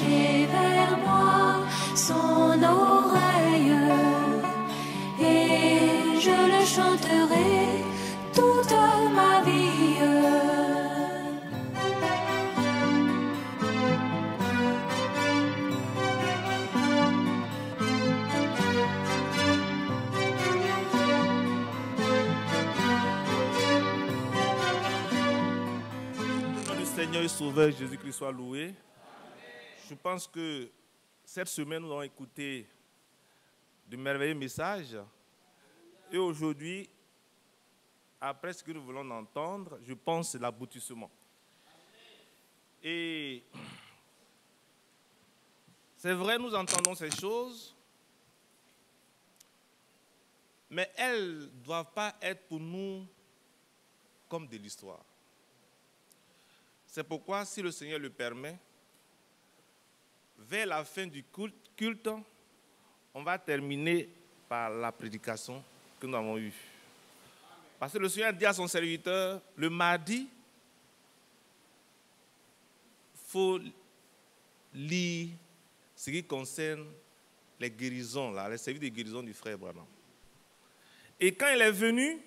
pencher vers moi son oreille et je le chanterai toute ma vie. Seigneur et Sauveur Jésus-Christ soit loué. Amen. Je pense que cette semaine, nous avons écouté de merveilleux messages. Et aujourd'hui, après ce que nous voulons entendre, je pense que c'est l'aboutissement. Et c'est vrai, nous entendons ces choses, mais elles ne doivent pas être pour nous comme de l'histoire. C'est pourquoi, si le Seigneur le permet, vers la fin du culte, on va terminer par la prédication que nous avons eue. Parce que le Seigneur dit à son serviteur, le mardi, il faut lire ce qui concerne les guérisons, les services de guérison du frère Branham. Et quand il est venu,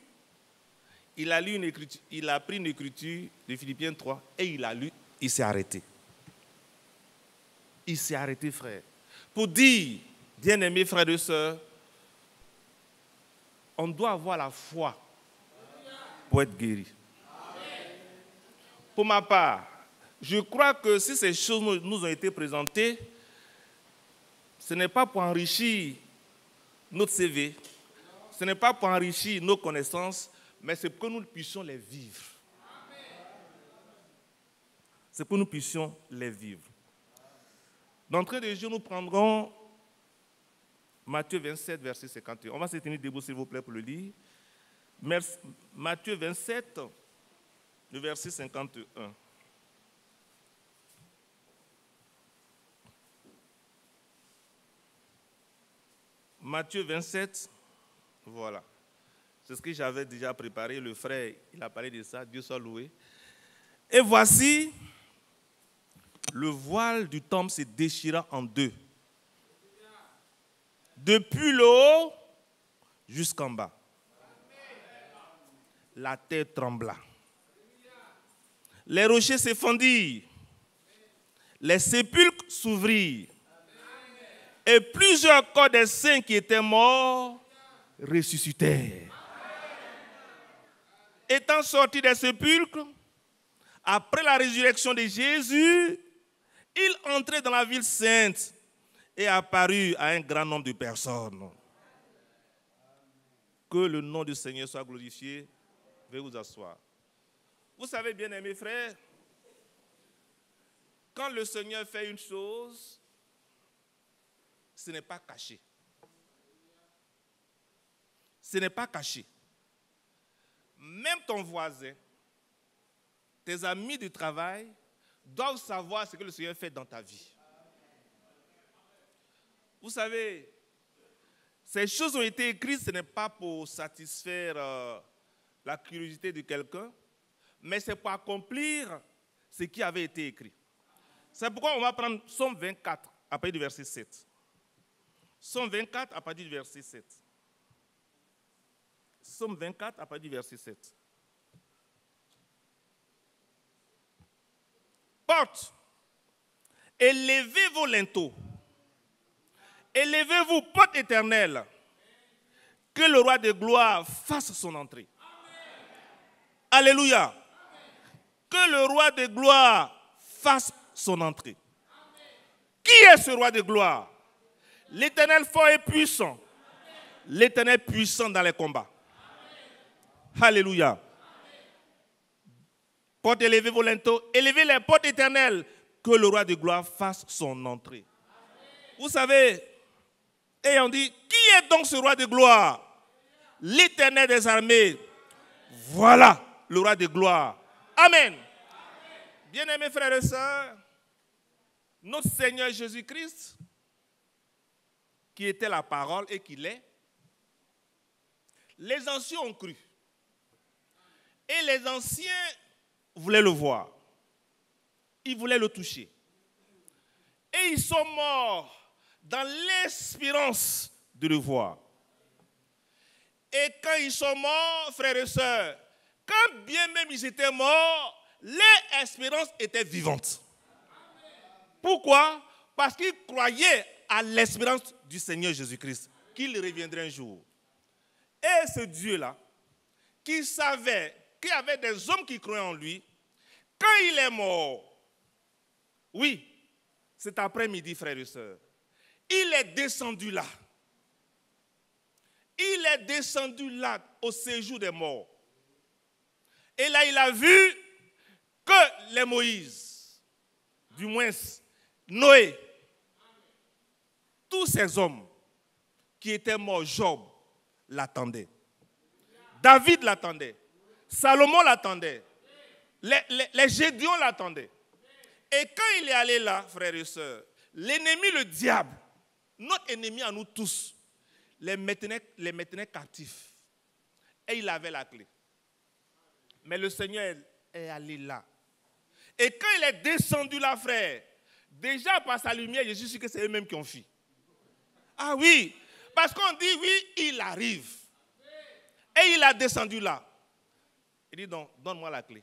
il a lu une écriture, il a pris une écriture de Philippiens 3 et il a lu, il s'est arrêté. Il s'est arrêté, frère. Pour dire, bien-aimés frères et sœurs, on doit avoir la foi pour être guéri. Pour ma part, je crois que si ces choses nous ont été présentées, ce n'est pas pour enrichir notre CV, ce n'est pas pour enrichir nos connaissances, mais c'est pour que nous puissions les vivre. C'est pour que nous puissions les vivre. D'entrée de jeu, nous prendrons Matthieu 27, verset 51. On va se tenir debout, s'il vous plaît, pour le lire. Matthieu 27, le verset 51. Matthieu 27, voilà. C'est ce que j'avais déjà préparé. Le frère, il a parlé de ça. Dieu soit loué. Et voici, le voile du temple se déchira en deux. Depuis le haut jusqu'en bas. La terre trembla. Les rochers se fendirent. Les sépulcres s'ouvrirent. Et plusieurs corps des saints qui étaient morts ressuscitèrent. Étant sortis des sépulcres, après la résurrection de Jésus, il entrait dans la ville sainte et apparut à un grand nombre de personnes. Que le nom du Seigneur soit glorifié. Veuillez vous asseoir. Vous savez, bien aimés frères, quand le Seigneur fait une chose, ce n'est pas caché. Ce n'est pas caché. Même ton voisin, tes amis du travail doivent savoir ce que le Seigneur fait dans ta vie. Vous savez, ces choses ont été écrites, ce n'est pas pour satisfaire la curiosité de quelqu'un, mais c'est pour accomplir ce qui avait été écrit. C'est pourquoi on va prendre Psaume 24 à partir du verset 7. Psaume 24 à partir du verset 7. Psaume 24 à partir du verset 7. Porte, élevez vos linteaux, élevez-vous, porte éternelle, que le roi de gloire fasse son entrée. Amen. Alléluia. Amen. Que le roi de gloire fasse son entrée. Amen. Qui est ce roi de gloire? L'Éternel fort et puissant. L'Éternel puissant dans les combats. Amen. Alléluia. Amen. Porte, élevez vos linteaux, élevez les portes éternelles, que le roi de gloire fasse son entrée. Amen. Vous savez, et on dit, qui est donc ce roi de gloire? L'Éternel des armées. Voilà le roi de gloire. Amen. Bien-aimés frères et sœurs, notre Seigneur Jésus-Christ, qui était la parole et qui l'est, les anciens ont cru. Et les anciens voulaient le voir. Ils voulaient le toucher. Et Et ils sont morts dans l'espérance de le voir. Et quand ils sont morts, frères et sœurs, quand bien même ils étaient morts, leur espérance était vivante. Pourquoi? Parce qu'ils croyaient à l'espérance du Seigneur Jésus-Christ, qu'il reviendrait un jour. Et ce Dieu-là, qui savait qu'il y avait des hommes qui croyaient en lui, quand il est mort, oui, cet après-midi, frères et sœurs, il est descendu là. Il est descendu là au séjour des morts. Et là, il a vu que les Moïse, du moins Noé, tous ces hommes qui étaient morts, Job l'attendaient. David l'attendait. Salomon l'attendait. Les Gédéons l'attendaient. Et quand il est allé là, frères et sœurs, l'ennemi, le diable, notre ennemi à nous tous, les maintenait captifs. Et il avait la clé. Mais le Seigneur est allé là. Et quand il est descendu là, frère, déjà par sa lumière, je suis sûr que c'est eux-mêmes qui ont fui. Ah oui, parce qu'on dit oui, il arrive. Et il a descendu là. Il dit donc, donne-moi la clé.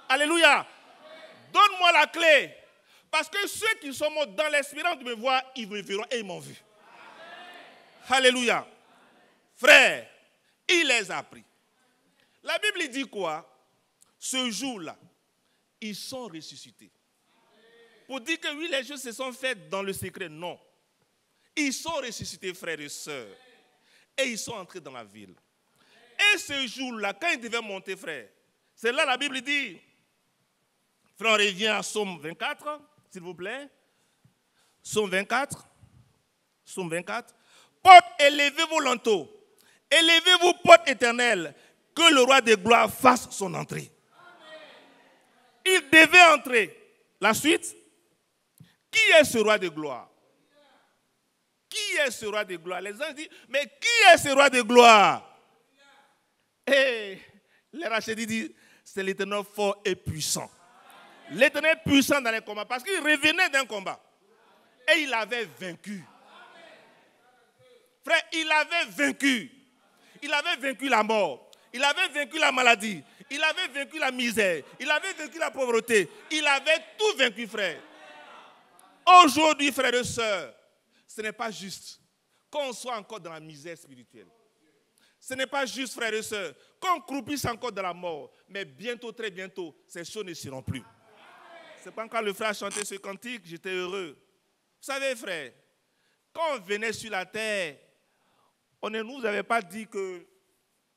Alléluia. Donne-moi la clé. Parce que ceux qui sont morts dans l'espérance de me voir, ils me verront et ils m'ont vu. Alléluia. Frère, il les a pris. La Bible dit quoi? Ce jour-là, ils sont ressuscités. Pour dire que oui, les choses se sont faites dans le secret, non. Ils sont ressuscités, frères et sœurs. Et ils sont entrés dans la ville. Et ce jour-là, quand ils devaient monter, frère, c'est là la Bible dit, frère, on revient à Psaume 24, s'il vous plaît. Psaume 24. Psaume 24. Porte, élevez-vous lentement. Élevez-vous, porte éternelle, que le roi de gloire fasse son entrée. Il devait entrer. La suite. Qui est ce roi de gloire? Qui est ce roi de gloire? Les gens disent, mais qui est ce roi de gloire? Et les rachetés disent, c'est l'Éternel fort et puissant. L'Éternel puissant dans les combats, parce qu'il revenait d'un combat. Et il avait vaincu. Frère, il avait vaincu. Il avait vaincu la mort. Il avait vaincu la maladie. Il avait vaincu la misère. Il avait vaincu la pauvreté. Il avait tout vaincu, frère. Aujourd'hui, frères et sœurs, ce n'est pas juste qu'on soit encore dans la misère spirituelle. Ce n'est pas juste, frères et sœurs, qu'on croupisse encore dans la mort. Mais bientôt, très bientôt, ces choses ne seront plus. C'est pas quand le frère chantait ce cantique, j'étais heureux. Vous savez, frère, quand on venait sur la terre, on ne nous avait pas dit que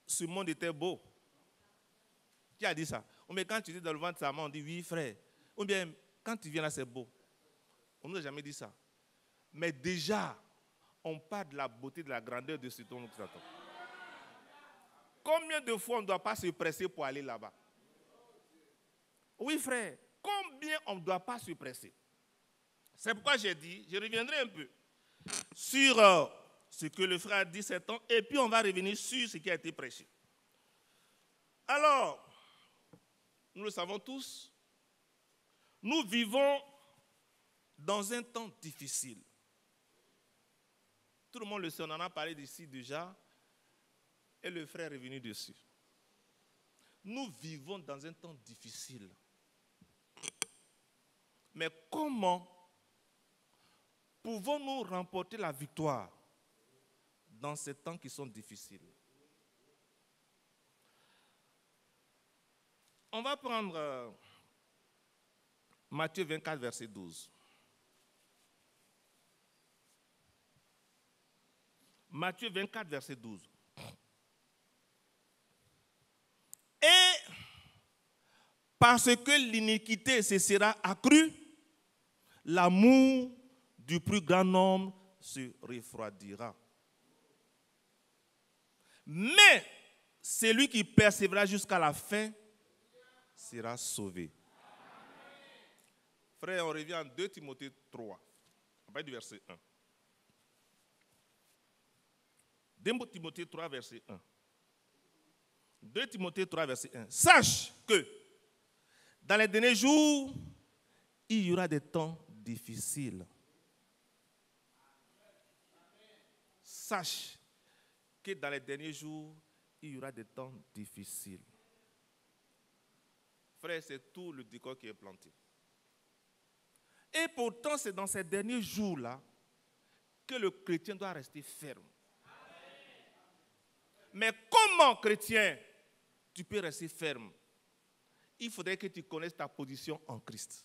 ce monde était beau. Qui a dit ça? Mais quand tu dis dans le ventre de sa maman, on dit oui, frère. Ou bien, quand tu viens là, c'est beau. On ne nous a jamais dit ça. Mais déjà, on parle de la beauté, de la grandeur de ce dont nous attendons. Combien de fois on ne doit pas se presser pour aller là-bas? Oui, frère. Combien on ne doit pas se presser? C'est pourquoi j'ai dit, je reviendrai un peu sur ce que le frère a dit ces temps, et puis on va revenir sur ce qui a été prêché. Alors, nous le savons tous, nous vivons dans un temps difficile. Tout le monde le sait, on en a parlé d'ici déjà, et le frère est venu dessus. Nous vivons dans un temps difficile. Mais comment pouvons-nous remporter la victoire dans ces temps qui sont difficiles? On va prendre Matthieu 24, verset 12. Matthieu 24, verset 12. Et parce que l'iniquité se sera accrue, l'amour du plus grand nombre se refroidira. Mais celui qui persévérera jusqu'à la fin sera sauvé. Frère, on revient en 2 Timothée 3, à partir du verset 1. 2 Timothée 3, verset 1. 2 Timothée 3, verset 1. Sache que dans les derniers jours, il y aura des temps difficiles. Sache que dans les derniers jours, il y aura des temps difficiles. Frère, c'est tout le décor qui est planté. Et pourtant, c'est dans ces derniers jours-là que le chrétien doit rester ferme. Mais comment, chrétien, tu peux rester ferme? Il faudrait que tu connaisses ta position en Christ.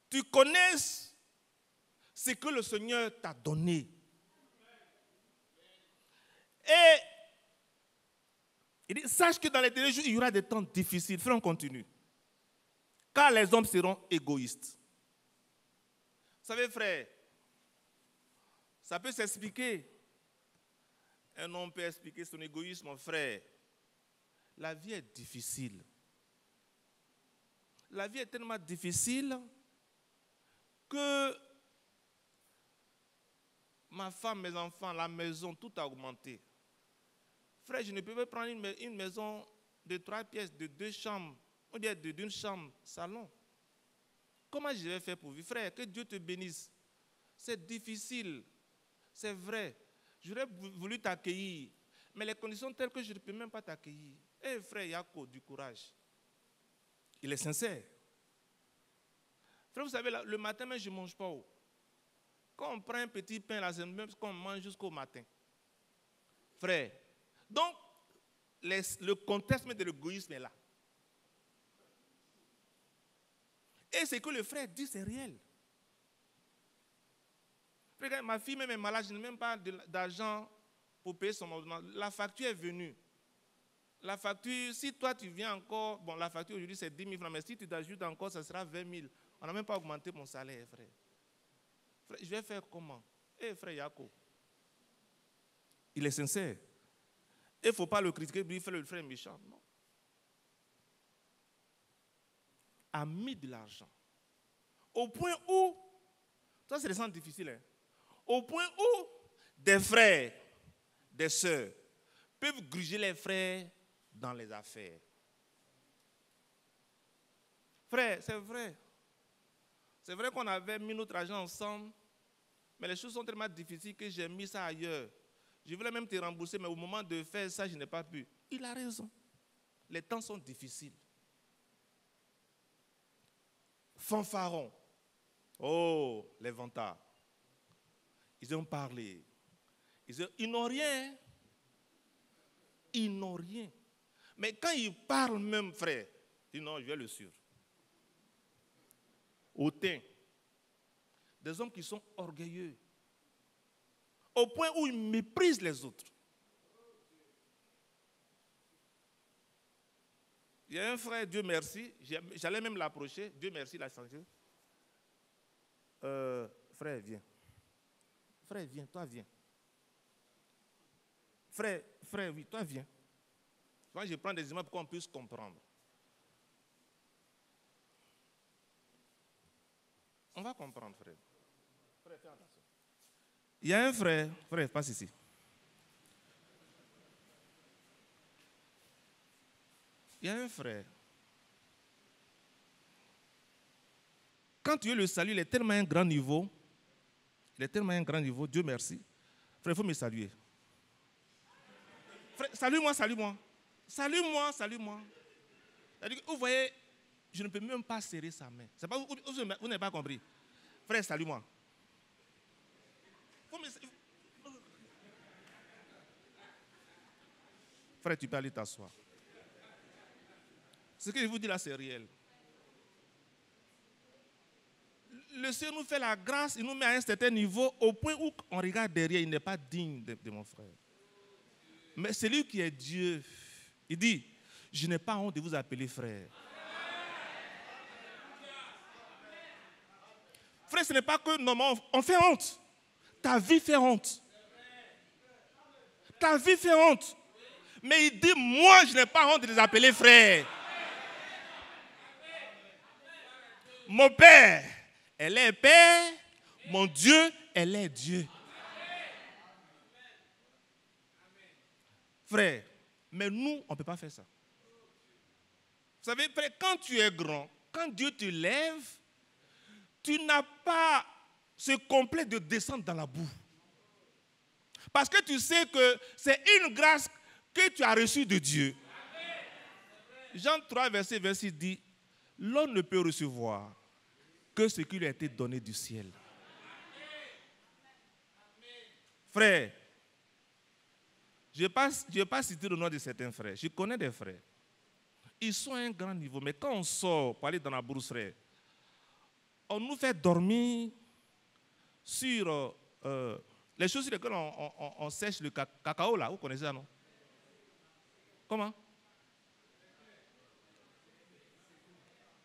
Tu connaisses ce que le Seigneur t'a donné. Et il dit, sache que dans les derniers jours, il y aura des temps difficiles. Frère, on continue. Car les hommes seront égoïstes. Vous savez, frère, ça peut s'expliquer. Un homme peut expliquer son égoïsme, mon frère. La vie est difficile. La vie est tellement difficile que ma femme, mes enfants, la maison, tout a augmenté. Frère, je ne peux pas prendre une maison de 3 pièces, de 2 chambres, ou bien d'une chambre, salon. Comment je vais faire pour vivre? Frère, que Dieu te bénisse. C'est difficile, c'est vrai. J'aurais voulu t'accueillir, mais les conditions sont telles que je ne peux même pas t'accueillir. Eh frère Yako, du courage. Il est sincère. Frère, vous savez, le matin même, je ne mange pas. Quand on prend un petit pain, là, c'est même ce qu'on mange jusqu'au matin. Frère, donc, le contexte de l'égoïsme est là. Et ce que le frère dit, c'est réel. Frère, ma fille même est malade, je n'ai même pas d'argent pour payer son ordonnance. La facture est venue. La facture, si toi tu viens encore, bon, la facture aujourd'hui c'est 10 000 francs, mais si tu t'ajoutes encore, ça sera 20 000. On n'a même pas augmenté mon salaire, frère. Frère, je vais faire comment? Eh, frère Yako, il est sincère. Il ne faut pas le critiquer, lui, faire le frère méchant. Non. A mis de l'argent. Au point où, ça c'est des sens difficiles, hein, au point où des frères, des sœurs, peuvent gruger les frères dans les affaires. Frère, c'est vrai. C'est vrai qu'on avait mis notre argent ensemble, mais les choses sont tellement difficiles que j'ai mis ça ailleurs. Je voulais même te rembourser, mais au moment de faire ça, je n'ai pas pu. Il a raison. Les temps sont difficiles. Fanfarons. Oh, les vantards. Ils ont parlé. Ils n'ont rien. Ils n'ont rien. Mais quand ils parlent même, frère, ils disent non, je vais le suivre. Hautain. Des hommes qui sont orgueilleux. Au point où ils méprisent les autres. Il y a un frère, Dieu merci, j'allais même l'approcher, Dieu merci, il a changé. Frère, viens. Frère, viens, toi viens. Frère, oui, toi viens. Moi, je prends des images pour qu'on puisse comprendre. On va comprendre, frère. Frère, fais attention. Il y a un frère, passe ici. Il y a un frère. Quand tu es le salut, il est tellement à un grand niveau. Il est tellement à un grand niveau, Dieu merci. Frère, il faut me saluer. Frère, salue-moi. Salue-moi. Vous voyez, je ne peux même pas serrer sa main. C'est pas, vous n'avez pas compris. Frère, salue-moi. Frère, tu peux aller t'asseoir. Ce que je vous dis là, c'est réel. Le Seigneur nous fait la grâce, il nous met à un certain niveau, au point où on regarde derrière, il n'est pas digne de mon frère. Mais celui qui est Dieu, il dit, je n'ai pas honte de vous appeler frère. Frère, ce n'est pas que normalement on fait honte. Ta vie fait honte. Ta vie fait honte. Mais il dit, moi, je n'ai pas honte de les appeler frères. Mon Père, elle est Père. Mon Dieu, elle est Dieu. Frère, mais nous, on ne peut pas faire ça. Vous savez, frère, quand tu es grand, quand Dieu te lève, tu n'as pas ce complexe de descendre dans la boue. Parce que tu sais que c'est une grâce que tu as reçue de Dieu. Jean 3, verset 26 dit, l'homme ne peut recevoir que ce qui lui a été donné du ciel. Frère, je ne vais pas citer le nom de certains frères. Je connais des frères. Ils sont à un grand niveau. Mais quand on sort pour aller dans la brousse, frère, on nous fait dormir sur les choses sur lesquelles on sèche le cacao, là. Vous connaissez ça, non? Comment?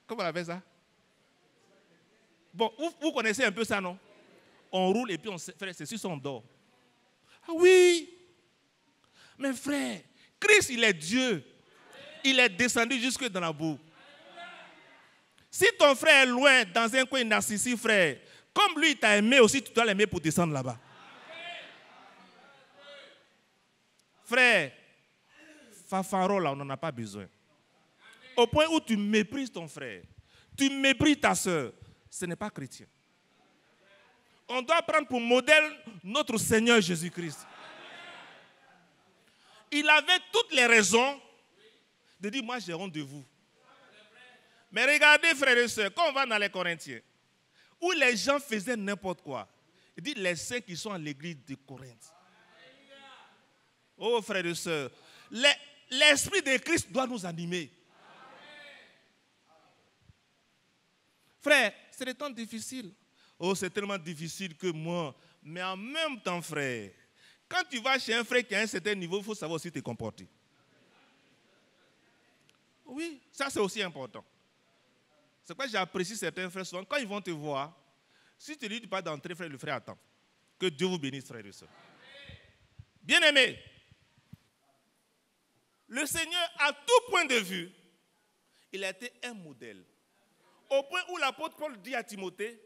Comment on appelle ça? Bon, vous connaissez un peu ça, non? On roule et puis on frère, c'est sûr on dort. Ah oui! Mais frère, Christ, il est Dieu. Il est descendu jusque dans la boue. Si ton frère est loin, dans un coin narcissique, frère, comme lui, il t'a aimé aussi, tu dois l'aimer pour descendre là-bas. Frère, fanfaron, là, on n'en a pas besoin. Au point où tu méprises ton frère, tu méprises ta soeur, ce n'est pas chrétien. On doit prendre pour modèle notre Seigneur Jésus-Christ. Il avait toutes les raisons de dire, moi j'ai honte de vous. Mais regardez, frères et sœurs, quand on va dans les Corinthiens, où les gens faisaient n'importe quoi, il dit les saints qui sont à l'église de Corinthe. Oh frères et sœurs, l'esprit de Christ doit nous animer. Frère, c'est des temps difficiles. Oh, c'est tellement difficile que moi. Mais en même temps, frère, quand tu vas chez un frère qui a un certain niveau, il faut savoir aussi te comporter. Oui, ça c'est aussi important. C'est pourquoi j'apprécie certains frères souvent. Quand ils vont te voir, si tu ne dis pas d'entrer, frère, le frère attend. Que Dieu vous bénisse, frère et sœurs. Bien-aimés, le Seigneur, à tout point de vue, il a été un modèle. Au point où l'apôtre Paul dit à Timothée,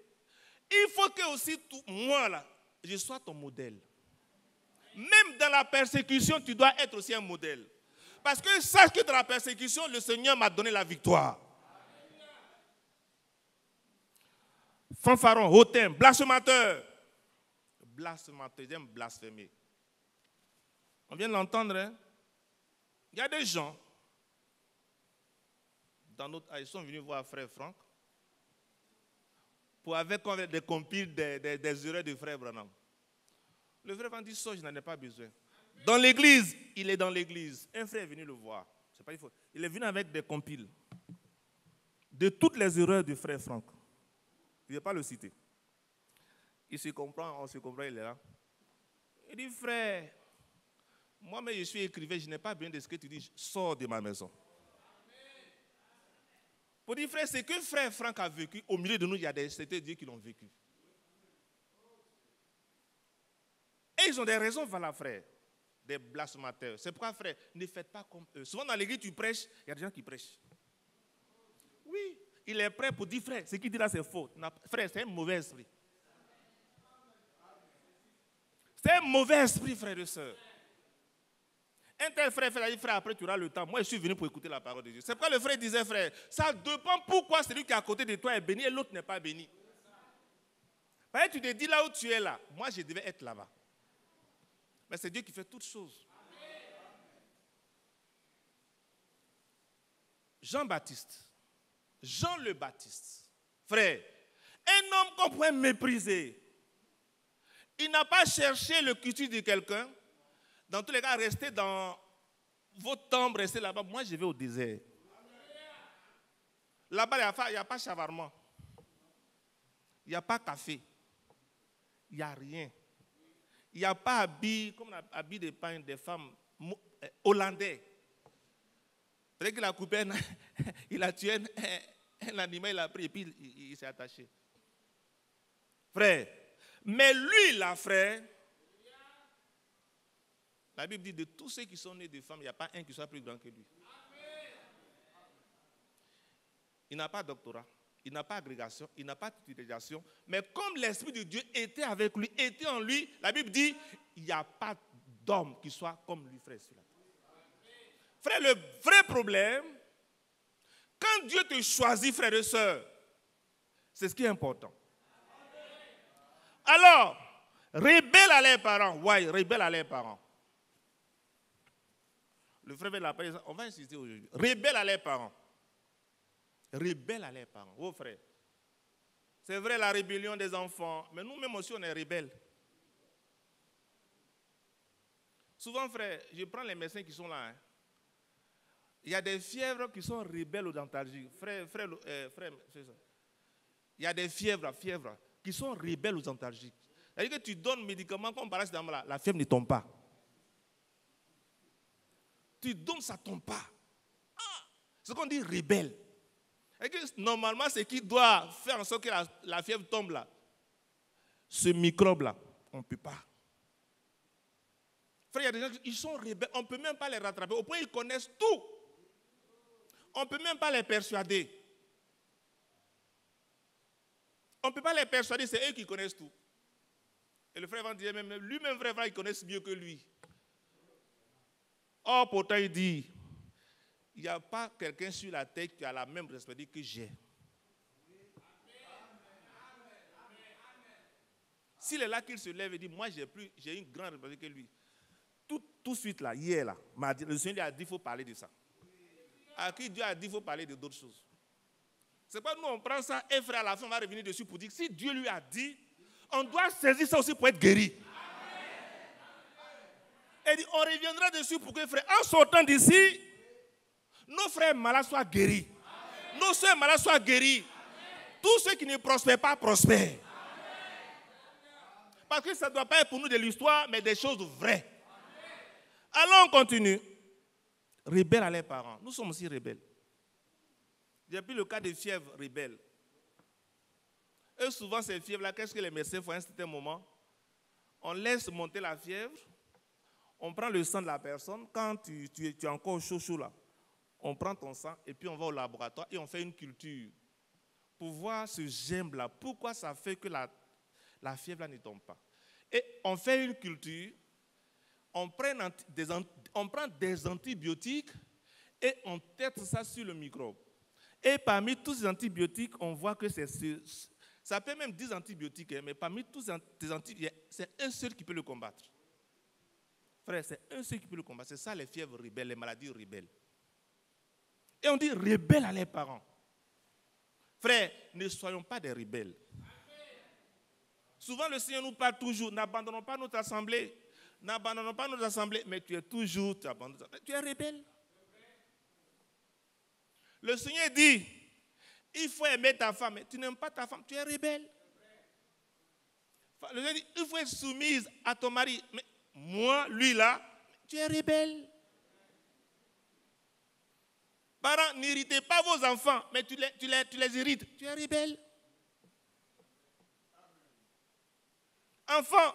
il faut que aussi moi, là, je sois ton modèle. Même dans la persécution, tu dois être aussi un modèle. Parce que sache que dans la persécution, le Seigneur m'a donné la victoire. Fanfaron, hautain, blasphémateur. Blasphémateur, j'aime blasphémer. On vient de l'entendre, hein? Il y a des gens, ils sont venus voir frère Franck, pour avec des compiles des erreurs de frère Branham. Le frère Franck dit, ça, je n'en ai pas besoin. Dans l'église, il est dans l'église. Un frère est venu le voir. C'est pas, il est venu avec des compiles de toutes les erreurs du frère Franck. Je ne vais pas le citer. Il se comprend, on se comprend, il est là. Il dit, frère, moi-même je suis écrivain, je n'ai pas besoin de ce que tu dis, sors de ma maison. Pour dire, frère, c'est que frère Franck a vécu, au milieu de nous, il y a certains dieux qui l'ont vécu. Et ils ont des raisons valables, frère, des blasphémateurs. C'est pourquoi, frère, ne faites pas comme eux. Souvent dans l'église, tu prêches, il y a des gens qui prêchent. Oui, il est prêt pour dire, frère, ce qu'il dit là, c'est faux. Frère, c'est un mauvais esprit. C'est un mauvais esprit, frère et soeur. Un tel frère, frère, après tu auras le temps. Moi, je suis venu pour écouter la parole de Dieu. C'est pourquoi le frère disait, frère, ça dépend pourquoi celui qui est à côté de toi est béni et l'autre n'est pas béni. Parce que tu te dis là où tu es là, moi je devais être là-bas. Mais c'est Dieu qui fait toutes choses. Jean-Baptiste, Jean le Baptiste, frère, un homme qu'on pourrait mépriser. Il n'a pas cherché le culture de quelqu'un. Dans tous les cas, restez dans votre tombe, restez là-bas. Moi, je vais au désert. Là-bas, il n'y a pas shawarma. Il n'y a pas café. Il n'y a rien. Il n'y a pas habit, comme habit de pain des femmes hollandais. Dès qu'il a coupé, il a tué un animal, il a pris et puis il s'est attaché. Frère, mais lui, là, frère, la Bible dit de tous ceux qui sont nés de femmes, il n'y a pas un qui soit plus grand que lui. Il n'a pas de doctorat, il n'a pas d'agrégation, il n'a pas de titularisation. Mais comme l'Esprit de Dieu était avec lui, était en lui, la Bible dit il n'y a pas d'homme qui soit comme lui, frère. Frère, le vrai problème, Quand Dieu te choisit, frères et sœurs, c'est ce qui est important. Alors, rebelles à leurs parents. Ouais, rebelles à leurs parents. Le frère va l'appeler, on va insister aujourd'hui. Rebelles à leurs parents. Rebelles à leurs parents. Oh frère, c'est vrai la rébellion des enfants, mais nous-mêmes aussi on est rebelles. Souvent, frère, je prends les médecins qui sont là. Hein. Il y a des fièvres qui sont rebelles aux dentalgiques. Frère, c'est ça. Il y a des fièvres qui sont rebelles aux dentalgiques. C'est-à-dire que tu donnes médicaments comme par exemple la fièvre ne tombe pas. Tu donnes, ça ne tombe pas. Ah, c'est ce qu'on dit rebelle. Et que normalement, c'est qui doit faire en sorte que la fièvre tombe là. Ce microbe-là, on ne peut pas. Frère, il y a des gens qui sont rebelles, on ne peut même pas les rattraper. Au point où ils connaissent tout. On ne peut même pas les persuader. On ne peut pas les persuader, c'est eux qui connaissent tout. Et le frère va dire, même lui-même, frère, ils connaissent mieux que lui. Or, pourtant, il dit, il n'y a pas quelqu'un sur la terre qui a la même responsabilité que j'ai. S'il est là qu'il se lève et dit, moi j'ai une grande responsabilité que lui. Tout de suite là, hier là, le Seigneur a dit, il faut parler de ça. À qui Dieu a dit, il faut parler d'autres choses. C'est pas nous, on prend ça et frère, à la fin, on va revenir dessus pour dire que si Dieu lui a dit, on doit saisir ça aussi pour être guéri. Et dit, on reviendra dessus pour que, frère, en sortant d'ici, nos frères malades soient guéris. Amen. Nos soeurs malades soient guéris. Amen. Tous ceux qui ne prospèrent pas, prospèrent. Amen. Parce que ça ne doit pas être pour nous de l'histoire, mais des choses vraies. Amen. Alors on continue. Rebelles à leurs parents. Nous sommes aussi rebelles. J'ai pris le cas des fièvres rebelles. Et souvent, ces fièvres-là, qu'est-ce que les médecins font à un certain moment? On laisse monter la fièvre, on prend le sang de la personne. Quand tu es encore chaud là, on prend ton sang et puis on va au laboratoire et on fait une culture pour voir ce germe-là. Pourquoi ça fait que la fièvre-là ne tombe pas? Et on fait une culture, on prend des antibiotiques et on teste ça sur le microbe. Et parmi tous ces antibiotiques, on voit que ça peut même 10 antibiotiques, mais parmi tous ces antibiotiques, c'est un seul qui peut le combattre. Frère, c'est un seul qui peut le combattre. C'est ça les fièvres rebelles, les maladies rebelles. Et on dit rebelles à leurs parents. Frère, ne soyons pas des rebelles. Souvent le Seigneur nous parle toujours, n'abandonnons pas notre assemblée. N'abandonnons pas notre assemblée, mais tu es toujours, tu es rebelle. Le Seigneur dit, il faut aimer ta femme, mais tu n'aimes pas ta femme, tu es rebelle. Le Seigneur dit, il faut être soumise à ton mari, mais moi, lui là, tu es rebelle. Parents, n'irritez pas vos enfants, mais tu les irrites, tu es rebelle. Enfants,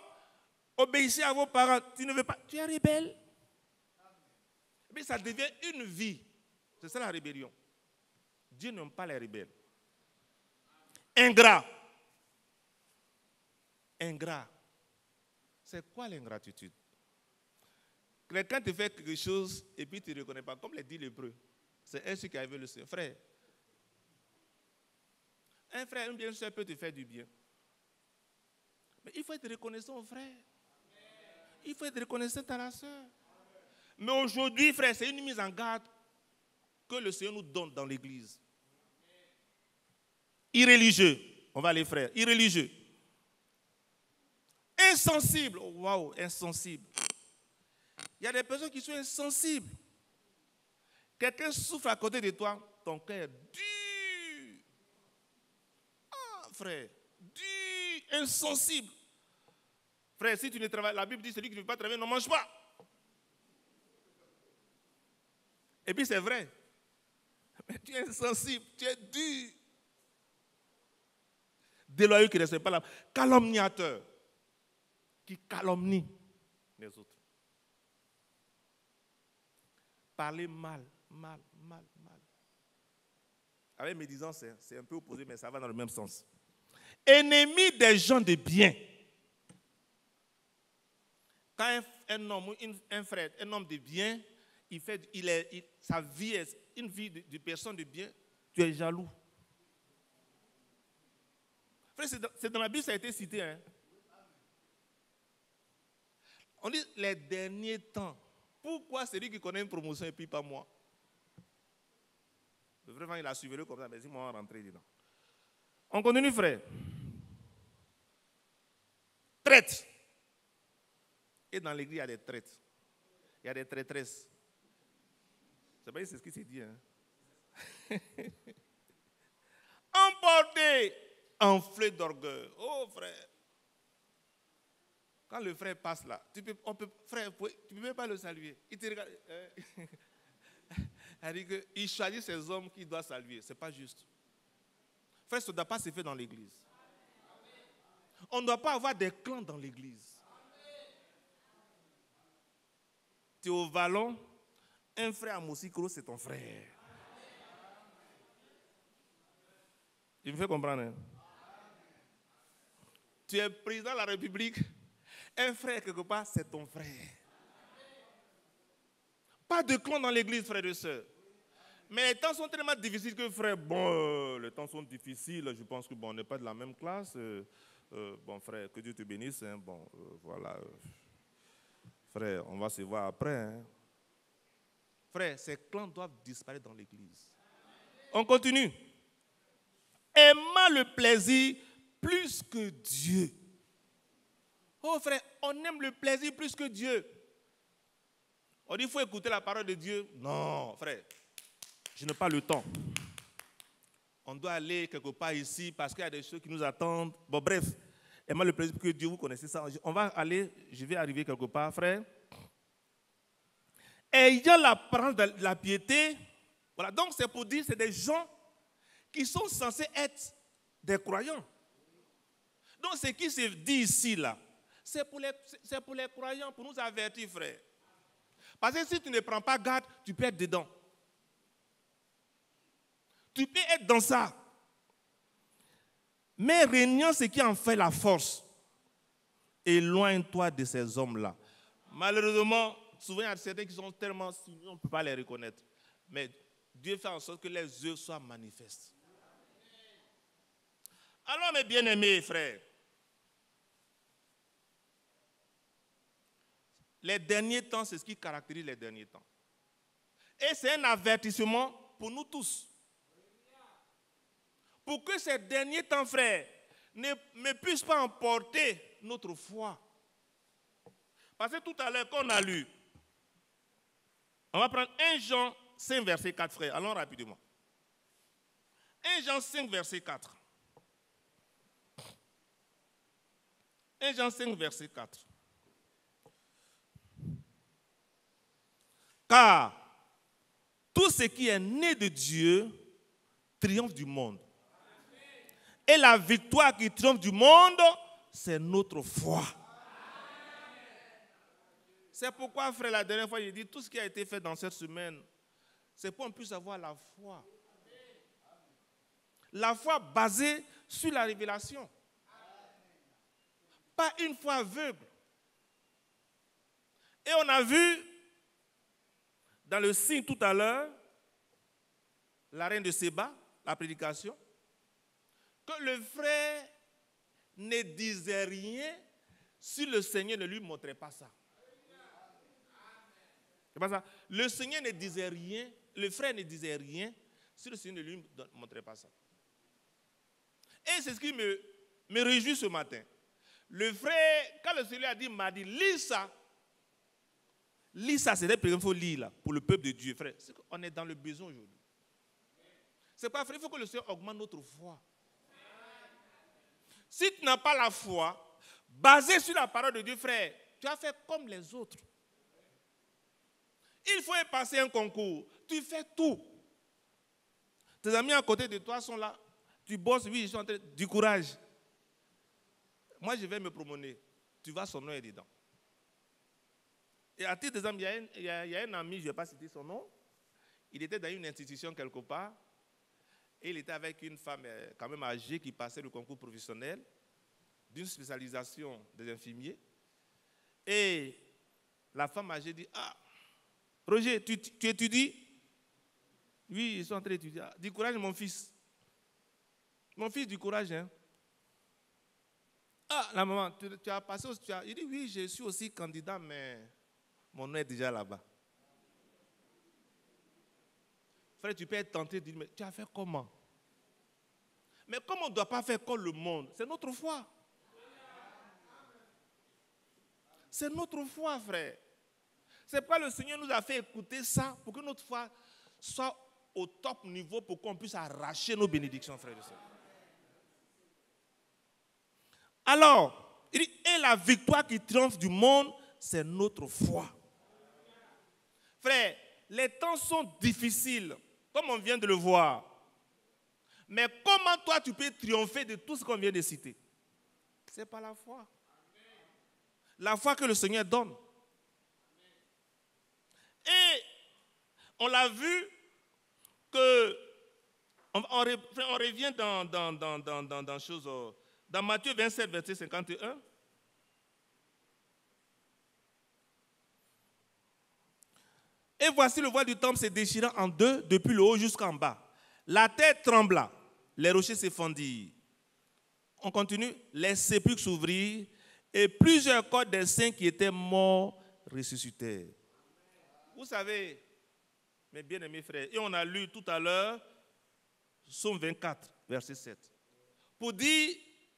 obéissez à vos parents, tu ne veux pas, tu es rebelle. Mais ça devient une vie. C'est ça la rébellion. Dieu n'aime pas les rebelles. Ingrat. Ingrat. C'est quoi l'ingratitude? Quelqu'un te fait quelque chose et puis tu ne reconnais pas, comme le dit l'hébreu. C'est ainsi qu'avait le Seigneur. Frère, un frère, une bien soeur peut te faire du bien. Mais il faut être reconnaissant au frère. Il faut être reconnaissant à la soeur. Mais aujourd'hui, frère, c'est une mise en garde que le Seigneur nous donne dans l'église. Irréligieux. On va aller, frère. Irréligieux. Insensible. Oh, waouh, insensible. Il y a des personnes qui sont insensibles. Quelqu'un souffre à côté de toi, ton cœur est dur. Ah, frère, dur, insensible. Frère, si tu ne travailles, la Bible dit celui qui ne veut pas travailler ne mange pas. Et puis c'est vrai. Mais tu es insensible, tu es dur. Déloyaux qui ne respectent pas la calomniateur, qui calomnie les autres. Parler mal. Avec mes disants, c'est un peu opposé, mais ça va dans le même sens. Ennemi des gens de bien. Quand un homme, un frère, un homme de bien, sa vie est une vie de personne de bien, Tu es jaloux. Frère, c'est dans la Bible, ça a été cité. Hein? On dit les derniers temps. Pourquoi c'est lui qui connaît une promotion et puis pas moi? Vraiment, il a suivi le comme ça, mais si moi on rentrer dedans. On continue, frère. Traite. Et dans l'église, il y a des traites. Il y a des traîtresses. C'est pas ce qui s'est dit. Hein? Emporté, enflé d'orgueil. Oh, frère. Quand le frère passe là, frère, tu ne peux pas le saluer. Il te regarde. Il choisit ces hommes qu'il doit saluer. Ce n'est pas juste. Frère, ça ne doit pas se faire dans l'église. On ne doit pas avoir des clans dans l'église. Tu es au Vallon, un frère à Moussikro, c'est ton frère. Il me fait comprendre. Hein? Tu es président de la République, un frère quelque part, c'est ton frère. Pas de clan dans l'église, frères et sœurs. Mais les temps sont tellement difficiles que, frère, bon, les temps sont difficiles. Je pense que bon, on n'est pas de la même classe. Bon, frère, que Dieu te bénisse. Hein, bon, voilà. Frère, on va se voir après. Hein. Frère, ces clans doivent disparaître dans l'église. On continue. Aimant le plaisir plus que Dieu. Oh, frère, on aime le plaisir plus que Dieu. On dit qu'il faut écouter la parole de Dieu. Non, frère, je n'ai pas le temps. On doit aller quelque part ici parce qu'il y a des choses qui nous attendent. Bon, bref, aimant le plaisir que Dieu, vous connaissez ça. On va aller, je vais arriver quelque part, frère. Ayant l'apparence de la piété, voilà, donc c'est pour dire, c'est des gens qui sont censés être des croyants. Donc ce qui se dit ici, là, c'est pour les croyants, pour nous avertir, frère. Parce que si tu ne prends pas garde, tu peux être dedans. Tu peux être dans ça. Mais régnant ce qui en fait la force, éloigne-toi de ces hommes-là. Malheureusement, souvent il y a certains qui sont tellement signés, on ne peut pas les reconnaître. Mais Dieu fait en sorte que les œuvres soient manifestes. Alors mes bien-aimés frères, les derniers temps, c'est ce qui caractérise les derniers temps. Et c'est un avertissement pour nous tous. Pour que ces derniers temps, frères, ne puissent pas emporter notre foi. Parce que tout à l'heure, qu'on a lu, on va prendre 1 Jean 5, verset 4, frères. Allons rapidement. 1 Jean 5, verset 4. 1 Jean 5, verset 4. Car tout ce qui est né de Dieu triomphe du monde. Et la victoire qui triomphe du monde, c'est notre foi. C'est pourquoi, frère, la dernière fois, j'ai dit, tout ce qui a été fait dans cette semaine, c'est pour qu'on puisse avoir la foi. La foi basée sur la révélation. Pas une foi aveugle. Et on a vu, dans le signe tout à l'heure, la reine de Séba, la prédication, que le frère ne disait rien si le Seigneur ne lui montrait pas ça. C'est pas ça. Le Seigneur ne disait rien, le frère ne disait rien si le Seigneur ne lui montrait pas ça. Et c'est ce qui me réjouit ce matin. Le frère, quand le Seigneur a dit, m'a dit, lis ça, c'est la première fois qu'il faut lire là, pour le peuple de Dieu, frère. On est dans le besoin aujourd'hui. C'est pas vrai, il faut que le Seigneur augmente notre foi. Si tu n'as pas la foi, basée sur la parole de Dieu, frère, tu as fait comme les autres. Il faut passer un concours. Tu fais tout. Tes amis à côté de toi sont là. Tu bosses, oui, ils sont en train du courage. Moi, je vais me promener. Tu vas, son nom est dedans. Et à titre d'exemple, il y a un ami, je ne vais pas citer son nom. Il était dans une institution quelque part. Et il était avec une femme quand même âgée qui passait le concours professionnel d'une spécialisation des infirmiers. Et la femme âgée dit, ah, Roger, tu étudies? Oui, ils sont en train d'étudier. Du courage, mon fils. Mon fils, du courage. Hein. Ah, la maman, tu as passé aussi. Il dit, oui, je suis aussi candidat, mais mon nom est déjà là-bas. Frère, tu peux être tenté de dire, mais tu as fait comment? Mais comme on ne doit pas faire comme le monde, c'est notre foi. C'est notre foi, frère. C'est pourquoi le Seigneur nous a fait écouter ça pour que notre foi soit au top niveau pour qu'on puisse arracher nos bénédictions, frères et sœurs. Alors, il dit, et la victoire qui triomphe du monde, c'est notre foi. Frère, les temps sont difficiles, comme on vient de le voir. Mais comment toi tu peux triompher de tout ce qu'on vient de citer? C'est par la foi. La foi que le Seigneur donne. Et on l'a vu que on revient dans choses. Dans Matthieu 27, verset 51. Et voici le voile du temple se déchirant en deux, depuis le haut jusqu'en bas. La terre trembla, les rochers se fendirent. On continue, les sépulcres s'ouvrirent et plusieurs corps des saints qui étaient morts ressuscitèrent. Vous savez, mes bien-aimés frères, et on a lu tout à l'heure, Psaume 24, verset 7, pour dire,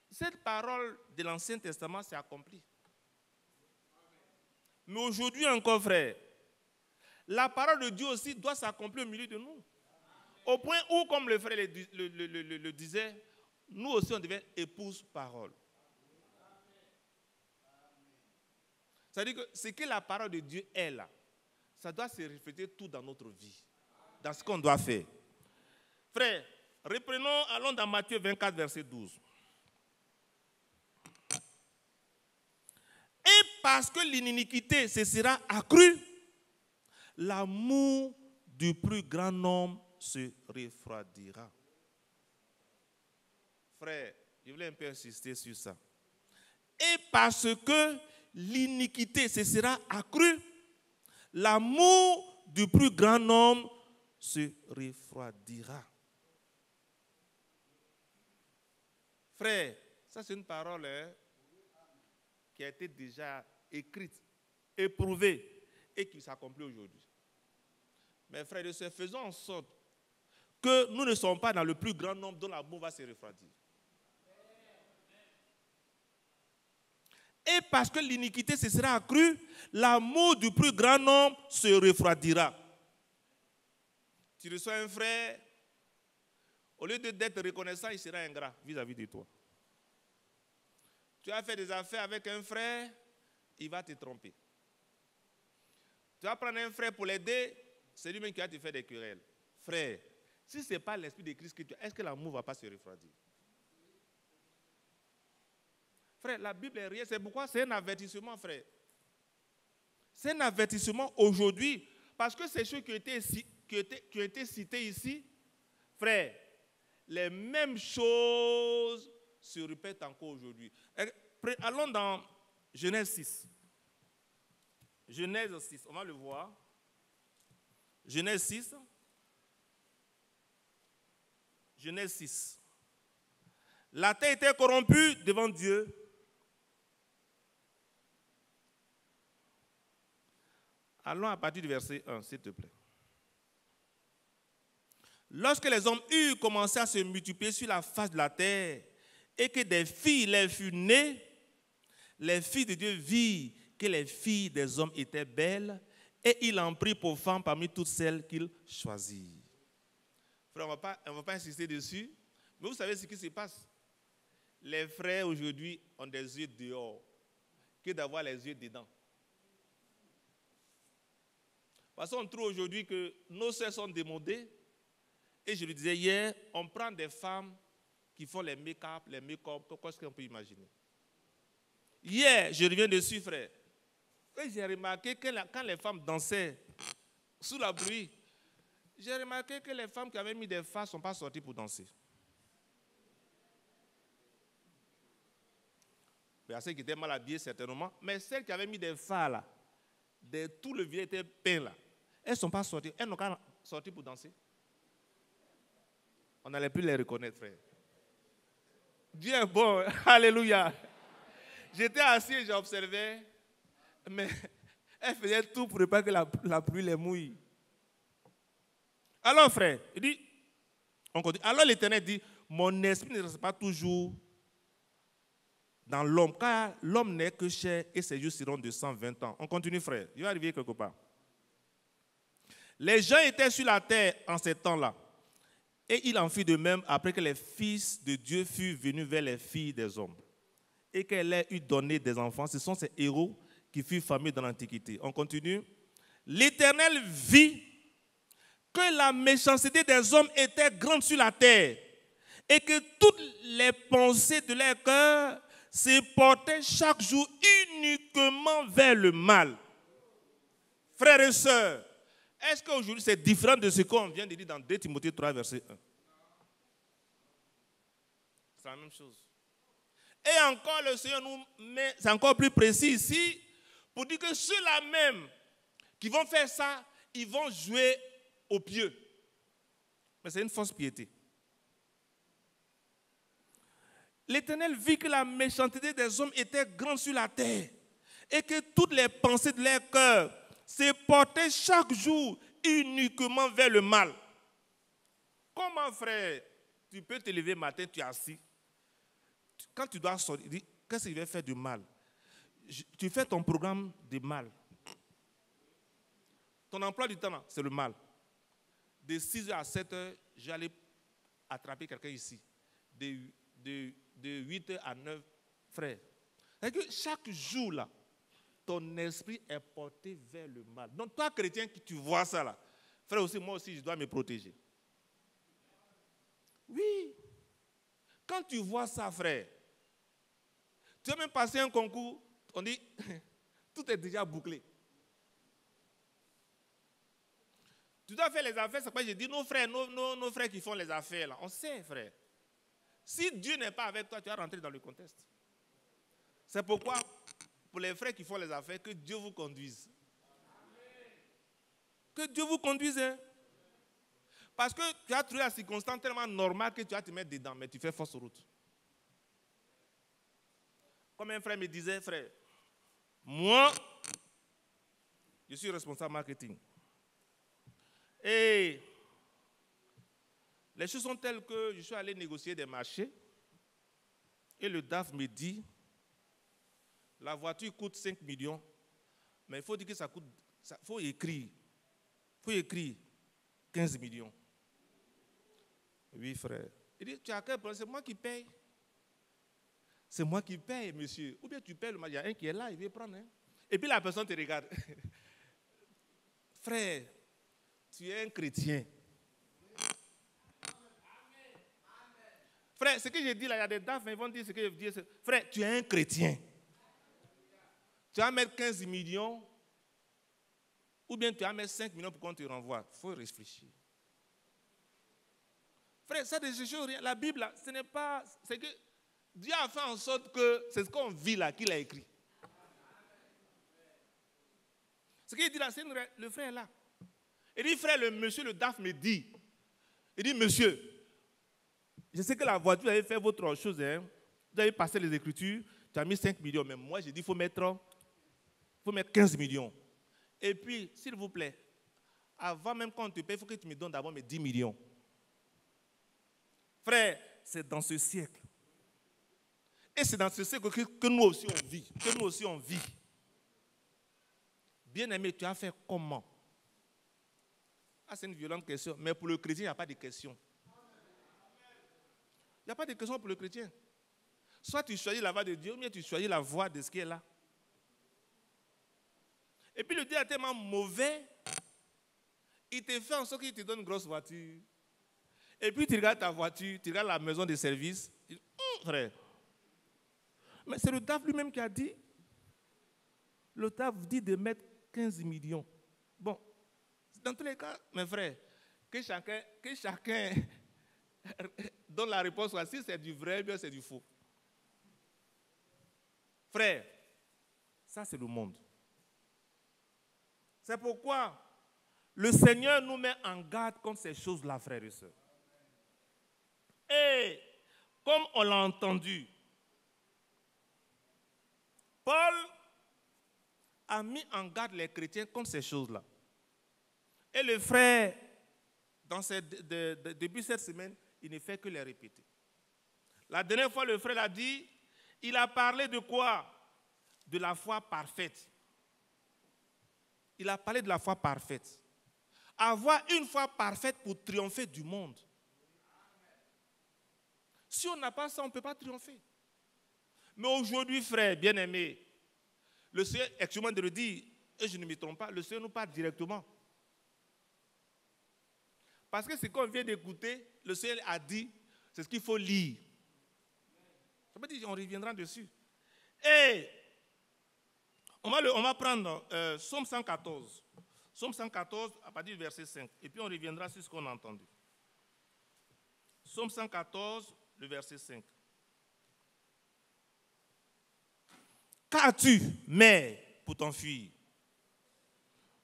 cette parole de l'Ancien Testament s'est accomplie. Mais aujourd'hui encore, frère, la parole de Dieu aussi doit s'accomplir au milieu de nous. Au point où, comme le frère le disait, nous aussi on devient épouse parole. C'est-à-dire que ce que la parole de Dieu est là, ça doit se refléter tout dans notre vie, dans ce qu'on doit faire. Frère, reprenons, allons dans Matthieu 24, verset 12. Et parce que l'iniquité se sera accrue, l'amour du plus grand nombre se refroidira. Frère, je voulais un peu insister sur ça. Et parce que l'iniquité se sera accrue, l'amour du plus grand nombre se refroidira. Frère, ça c'est une parole qui a été déjà écrite, éprouvée et qui s'accomplit aujourd'hui. Mais frères et sœurs, faisons en sorte que nous ne sommes pas dans le plus grand nombre dont l'amour va se refroidir. Et parce que l'iniquité se sera accrue, l'amour du plus grand nombre se refroidira. Tu reçois un frère, au lieu d'être reconnaissant, il sera ingrat vis-à-vis de toi. Tu as fait des affaires avec un frère, il va te tromper. Tu vas prendre un frère pour l'aider, c'est lui-même qui va te faire des querelles. Frère, si ce n'est pas l'esprit de Christ que tu as, est-ce que l'amour ne va pas se refroidir? Frère, la Bible est rien, c'est pourquoi c'est un avertissement, frère. C'est un avertissement aujourd'hui, parce que ces choses qui ont été citées ici, frère, les mêmes choses se répètent encore aujourd'hui. Allons dans Genèse 6. Genèse 6, on va le voir. Genèse 6. Genèse 6. La terre était corrompue devant Dieu. Allons à partir du verset 1, s'il te plaît. Lorsque les hommes eurent commencé à se multiplier sur la face de la terre et que des filles leur furent nées, les filles de Dieu virent que les filles des hommes étaient belles et il en prit pour femmes parmi toutes celles qu'il choisit. Frère, on ne va pas insister dessus, mais vous savez ce qui se passe. Les frères aujourd'hui ont des yeux dehors que d'avoir les yeux dedans. Parce qu'on trouve aujourd'hui que nos sœurs sont démodées. Et je le disais hier, on prend des femmes qui font les make-up, qu'est-ce qu'on peut imaginer. Hier, je reviens dessus, frère. Et j'ai remarqué que quand les femmes dansaient sous la pluie, j'ai remarqué que les femmes qui avaient mis des fards ne sont pas sorties pour danser. Il y a celles qui étaient mal habillées certainement, mais celles qui avaient mis des fards là, tout le visage était peint là, elles ne sont pas sorties, elles n'ont pas sorti pour danser. on n'allait plus les reconnaître, frère. Dieu est bon, alléluia. J'étais assis et j'observais, mais elle faisait tout pour ne pas que la pluie les mouille. Alors, frère, il dit, on continue. Alors l'Éternel dit, mon esprit ne reste pas toujours dans l'homme, car l'homme n'est que chair et ses jours seront de 120 ans. On continue, frère. Il va arriver quelque part. Les gens étaient sur la terre en ces temps-là. Et il en fit de même après que les fils de Dieu furent venus vers les filles des hommes. Et qu'elle ait eu donné des enfants. Ce sont ces héros qui furent fameux dans l'Antiquité. On continue. L'Éternel vit que la méchanceté des hommes était grande sur la terre. Et que toutes les pensées de leur cœur se portaient chaque jour uniquement vers le mal. Frères et sœurs, est-ce qu'aujourd'hui c'est différent de ce qu'on vient de dire dans 2 Timothée 3, verset 1? C'est la même chose. Et encore, le Seigneur nous met, c'est encore plus précis ici, pour dire que ceux-là même qui vont faire ça, ils vont jouer au pieux. Mais c'est une fausse piété. L'Éternel vit que la méchanceté des hommes était grande sur la terre et que toutes les pensées de leur cœur se portaient chaque jour uniquement vers le mal. Comment, frère, tu peux te lever matin, tu es assis. Quand tu dois sortir, tu dis, qu'est-ce que je vais faire de mal? Tu fais ton programme de mal. Ton emploi du temps, c'est le mal. De 6h à 7h, j'allais attraper quelqu'un ici. De 8h à 9h, frère. C'est-à-dire que chaque jour, là, ton esprit est porté vers le mal. Donc, toi, chrétien, tu vois ça, là. Frère, aussi, moi aussi, je dois me protéger. Oui. Quand tu vois ça, frère, tu as même passé un concours, on dit, tout est déjà bouclé. Tu dois faire les affaires, c'est pourquoi je dis, nos frères, nos frères qui font les affaires, là, on sait, frère. Si Dieu n'est pas avec toi, tu vas rentrer dans le contexte. C'est pourquoi, pour les frères qui font les affaires, que Dieu vous conduise. Que Dieu vous conduise. Hein? Parce que tu as trouvé la circonstance tellement normale que tu vas te mettre dedans, mais tu fais fausse route. Comme un frère me disait, frère, moi, je suis responsable marketing. Et les choses sont telles que je suis allé négocier des marchés et le DAF me dit, la voiture coûte 5 millions, mais il faut dire que ça coûte, il faut écrire 15 millions. Oui, frère. Il dit, tu as quel problème? C'est moi qui paye. C'est moi qui paye, monsieur. Ou bien tu payes le marché. Il y a un qui est là, il veut prendre. Hein? Et puis la personne te regarde. Frère, tu es un chrétien. Frère, ce que j'ai dit là, il y a des DAF, ils vont dire ce que je dis. Frère, tu es un chrétien. Tu vas mettre 15 millions, ou bien tu vas mettre 5 millions pour qu'on te renvoie. Il faut réfléchir. Frère, ça ne change rien. La Bible, là, ce n'est pas. C'est que Dieu a fait en sorte que c'est ce qu'on vit là qu'il a écrit. Ce qu'il dit là, c'est le frère là. Il dit, frère, le DAF me dit. Il dit, monsieur, je sais que la voiture, vous avez fait votre chose. Hein. Vous avez passé les Écritures, tu as mis 5 millions. Mais moi, j'ai dit, il faut mettre 15 millions. Et puis, s'il vous plaît, avant même qu'on te paye, il faut que tu me donnes d'abord mes 10 millions. Frère, c'est dans ce siècle. Et c'est dans ce siècle que nous aussi on vit. Que nous aussi on vit. Bien-aimé, tu as fait comment? Ah, c'est une violente question. Mais pour le chrétien, il n'y a pas de question. Il n'y a pas de question pour le chrétien. Soit tu choisis la voie de Dieu, ou bien tu choisis la voie de ce qui est là. Et puis le Dieu est tellement mauvais, il te fait en sorte qu'il te donne une grosse voiture. Et puis tu regardes ta voiture, tu regardes la maison de service. Tu dis, frère. Mais c'est le DAF lui-même qui a dit. Le DAF dit de mettre 15 millions. Bon, dans tous les cas, mes frères, que chacun donne la réponse, si c'est du vrai, bien c'est du faux. Frère, ça c'est le monde. C'est pourquoi le Seigneur nous met en garde contre ces choses-là, frères et sœurs. comme on l'a entendu, Paul a mis en garde les chrétiens contre ces choses-là. Et le frère, depuis cette semaine, il ne fait que les répéter. La dernière fois, le frère a dit, il a parlé de quoi? De la foi parfaite. Il a parlé de la foi parfaite. Avoir une foi parfaite pour triompher du monde. Si on n'a pas ça, on ne peut pas triompher. Mais aujourd'hui, frère, bien-aimé, le Seigneur, excusez-moi de le dire, et je ne me trompe pas, le Seigneur nous parle directement. Parce que ce qu'on vient d'écouter, le Seigneur a dit, c'est ce qu'il faut lire. Ça veut dire qu'on reviendra dessus. Et on va prendre Psaume 114. Psaume 114 à partir du verset 5. Et puis on reviendra sur ce qu'on a entendu. Psaume 114, le verset 5. Qu'as-tu, mer, pour t'enfuir?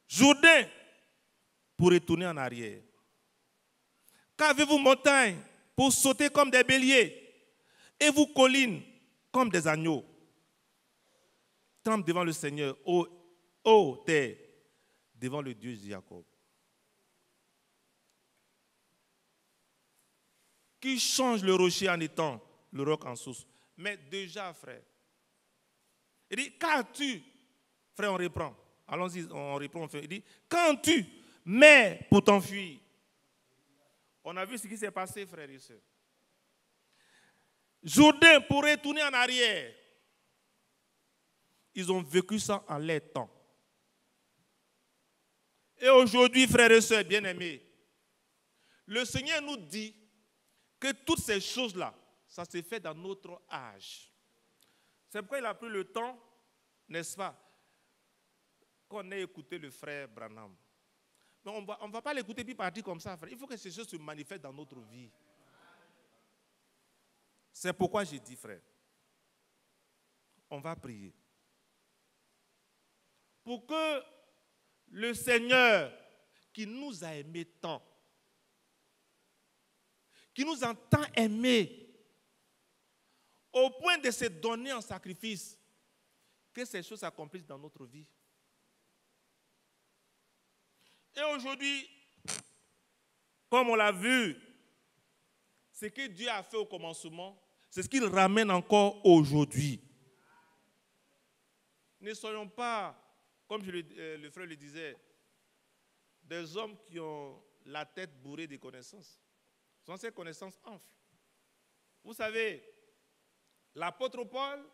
Jourdain, pour retourner en arrière? Qu'avez-vous, montagne, pour sauter comme des béliers? Et vous, collines, comme des agneaux? Tremble devant le Seigneur, ô terre, devant le Dieu de Jacob. Qui change le rocher en étang, le roc en source. Mais déjà, frère, il dit, qu'as-tu, frère, on reprend. Allons-y, on reprend. Il dit, quand tu mets pour t'enfuir. On a vu ce qui s'est passé, frères et sœurs. Jourdain pour retourner en arrière. Ils ont vécu ça en leur temps. Et aujourd'hui, frères et sœurs bien-aimés, le Seigneur nous dit que toutes ces choses-là, ça s'est fait dans notre âge. C'est pourquoi il a pris le temps, n'est-ce pas, qu'on ait écouté le frère Branham. Mais on ne va pas l'écouter puis partir comme ça, frère. Il faut que ces choses se manifestent dans notre vie. C'est pourquoi j'ai dit, frère, on va prier. Pour que le Seigneur, qui nous a aimés tant, qui nous a tant aimés, au point de se donner en sacrifice, que ces choses s'accomplissent dans notre vie. Et aujourd'hui, comme on l'a vu, ce que Dieu a fait au commencement, c'est ce qu'il ramène encore aujourd'hui. Ne soyons pas, comme le frère le disait, des hommes qui ont la tête bourrée de connaissances. Sans ces connaissances enflent. Vous savez, l'apôtre Paul,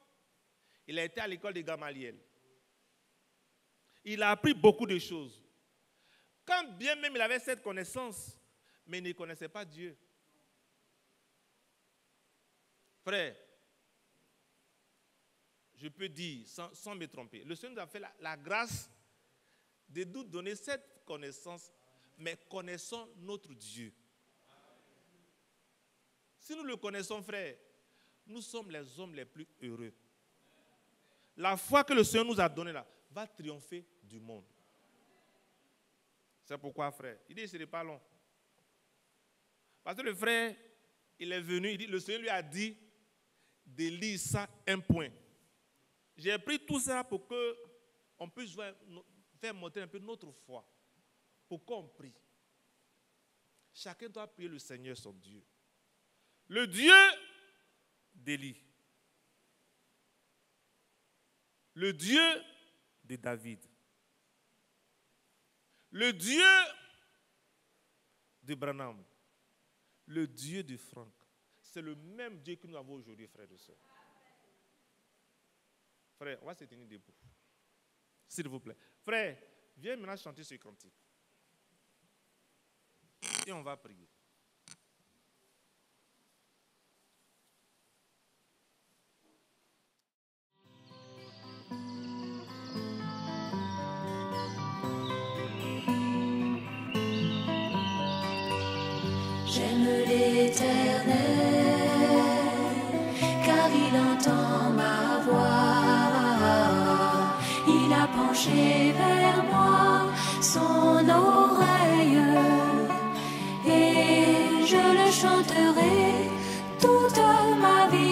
il a été à l'école de Gamaliel. Il a appris beaucoup de choses. Quand bien même il avait cette connaissance, mais il ne connaissait pas Dieu. Frère, je peux dire, sans me tromper, le Seigneur nous a fait la grâce de nous donner cette connaissance, mais connaissons notre Dieu. Si nous le connaissons, frère, nous sommes les hommes les plus heureux. La foi que le Seigneur nous a donnée là va triompher du monde. C'est pourquoi, frère, il dit, ce n'est pas long. Parce que le frère, il est venu, il dit, le Seigneur lui a dit de lire ça un point. J'ai pris tout ça pour qu'on puisse faire monter un peu notre foi. Pour qu'on prie. Chacun doit prier le Seigneur, son Dieu. Le Dieu d'Élie. Le Dieu de David. Le Dieu de Branham. Le Dieu de Franck. C'est le même Dieu que nous avons aujourd'hui, frères et sœurs. Frère, on va se tenir debout. S'il vous plaît. Frère, viens maintenant chanter ce cantique. Et on va prier. J'aime l'Éternel, car il entend ma voix. Il a penché vers moi son oreille, et je le chanterai toute ma vie.